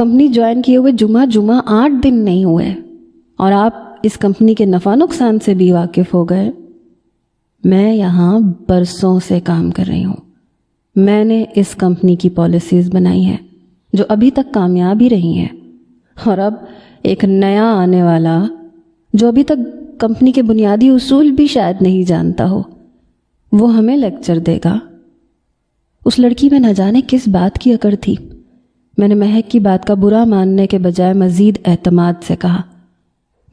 Company join किए हुए जुमा 8 दिन नहीं हुए और आप इस कंपनी के नफ़ा नुकसान से भी वाकिफ़ हो गए। मैं यहाँ बरसों से काम कर रही हूँ। मैंने इस कंपनी की पॉलिसीज़ बनाई हैं जो अभी तक कामयाब ही रही हैं, और अब एक नया आने वाला जो अभी तक कंपनी के बुनियादी उसूल भी शायद नहीं जानता हो, वो हमें लेक्चर देगा। उस लड़की में न जाने किस बात की अकड़ थी। मैंने महक की बात का बुरा मानने के बजाय मज़ीद एतमाद से कहा,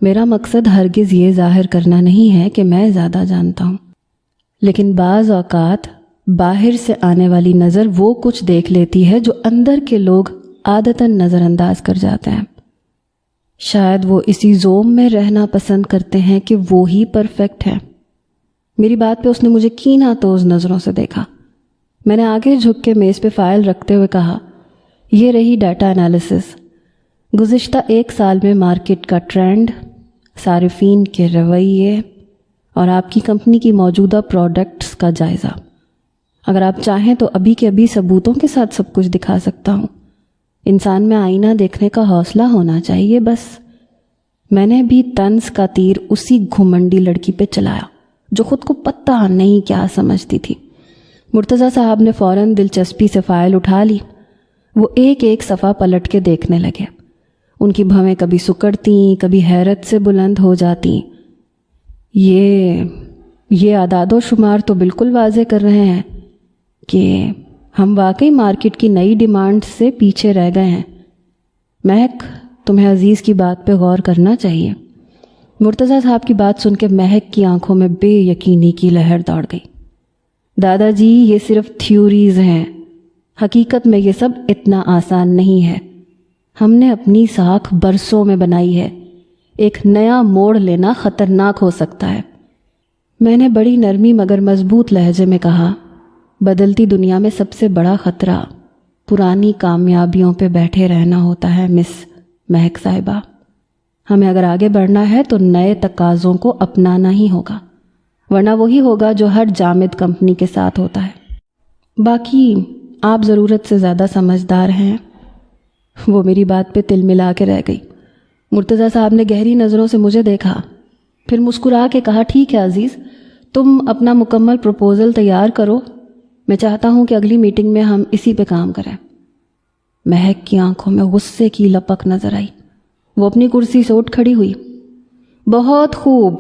मेरा मकसद हरगिज़ ये ज़ाहिर करना नहीं है कि मैं ज़्यादा जानता हूँ, लेकिन बाज़ औक़ात बाहर से आने वाली नज़र वो कुछ देख लेती है जो अंदर के लोग आदतन नज़रअंदाज कर जाते हैं। शायद वो इसी ज़ोम में रहना पसंद करते हैं कि वो ही परफेक्ट है। मेरी बात पे उसने मुझे कीना तोज़ नज़रों से देखा। मैंने आगे झुक के मेज़ पे फ़ाइल रखते हुए कहा, ये रही डाटा एनालिसिस। गुज़िश्ता 1 साल में मार्केट का ट्रेंड, सारिफीन के रवैये और आपकी कंपनी की मौजूदा प्रोडक्ट्स का जायज़ा। अगर आप चाहें तो अभी के अभी सबूतों के साथ सब कुछ दिखा सकता हूँ। इंसान में आईना देखने का हौसला होना चाहिए बस। मैंने भी तंज का तीर उसी घुमंडी लड़की पे चलाया जो खुद को पता नहीं क्या समझती थी। मुर्तज़ा साहब ने फ़ौरन दिलचस्पी से फ़ाइल उठा ली। वो एक एक सफ़ा पलट के देखने लगे। उनकी भवें कभी सुकड़ती, कभी हैरत से बुलंद हो जाती। ये आदादो शुमार तो बिल्कुल वाज़े कर रहे हैं कि हम वाकई मार्केट की नई डिमांड से पीछे रह गए हैं। महक, तुम्हें अजीज़ की बात पे गौर करना चाहिए। मुर्तज़ा साहब की बात सुन के महक की आंखों में बेयकीनी की लहर दौड़ गई। दादाजी, ये सिर्फ थ्योरीज़ हैं, हकीकत में ये सब इतना आसान नहीं है। हमने अपनी साख बरसों में बनाई है। एक नया मोड़ लेना ख़तरनाक हो सकता है। मैंने बड़ी नरमी मगर मजबूत लहजे में कहा, बदलती दुनिया में सबसे बड़ा ख़तरा पुरानी कामयाबियों पे बैठे रहना होता है मिस महक साहिबा। हमें अगर आगे बढ़ना है तो नए तकाज़ों को अपनाना ही होगा, वरना वही होगा जो हर जामिद कंपनी के साथ होता है। बाकी आप ज़रूरत से ज़्यादा समझदार हैं। वो मेरी बात पे तिल मिला के रह गई। मुर्तज़ा साहब ने गहरी नज़रों से मुझे देखा, फिर मुस्कुरा के कहा, ठीक है अज़ीज़, तुम अपना मुकम्मल प्रपोज़ल तैयार करो। मैं चाहता हूँ कि अगली मीटिंग में हम इसी पे काम करें। महक की आंखों में गुस्से की लपक नजर आई। वो अपनी कुर्सी से उठ खड़ी हुई। बहुत खूब,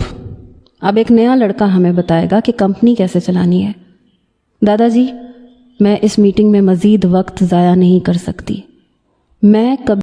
अब एक नया लड़का हमें बताएगा कि कंपनी कैसे चलानी है। दादाजी, मैं इस मीटिंग में मज़ीद वक्त ज़ाया नहीं कर सकती। मैं कभी